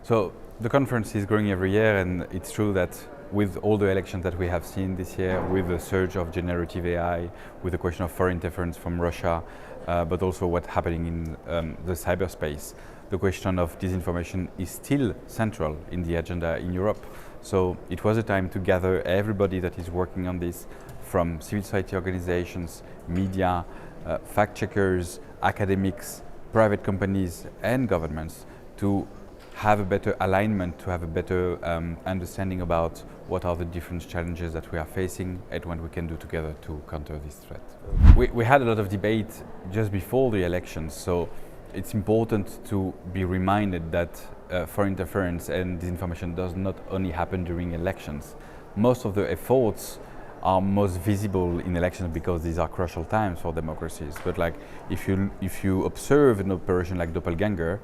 So the conference is growing every year, and it's true that with all the elections that we have seen this year, with the surge of generative AI, with the question of foreign interference from Russia, but also what's happening in the cyberspace, the question of disinformation is still central in the agenda in Europe. So it was a time to gather everybody that is working on this, from civil society organizations, media, fact-checkers, academics, private companies and governments, to have a better alignment, to have a better understanding about what are the different challenges that we are facing and what we can do together to counter this threat. We had a lot of debate just before the elections, so it's important to be reminded that foreign interference and disinformation does not only happen during elections. Most of the efforts are most visible in elections because these are crucial times for democracies. But like, if you observe an operation like Doppelganger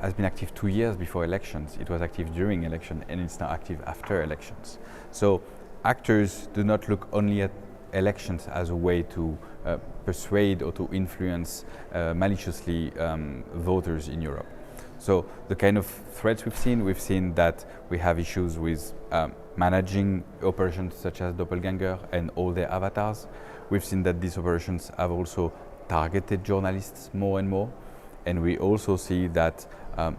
has been active 2 years before elections. It was active during election, and it's now active after elections. So actors do not look only at elections as a way to persuade or to influence maliciously voters in Europe. So the kind of threats we've seen that we have issues with managing operations such as Doppelganger and all their avatars. We've seen that these operations have also targeted journalists more and more. And we also see that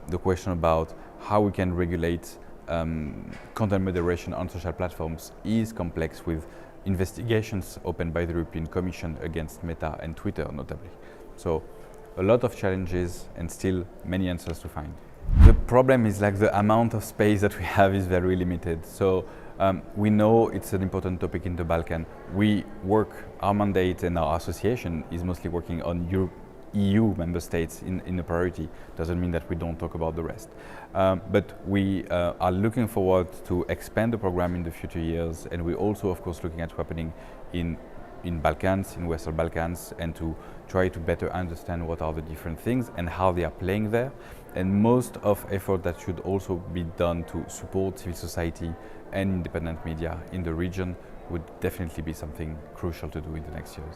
the question about how we can regulate content moderation on social platforms is complex, with investigations opened by the European Commission against Meta and Twitter notably. So a lot of challenges and still many answers to find. The problem is like the amount of space that we have is very limited. So we know it's an important topic in the Balkan. Our mandate and our association is mostly working on EU member states in the priority. Doesn't mean that we don't talk about the rest. But we are looking forward to expand the program in the future years, and we're also of course looking at what's happening in Balkans, in Western Balkans, and to try to better understand what are the different things and how they are playing there. And most of effort that should also be done to support civil society and independent media in the region would definitely be something crucial to do in the next years.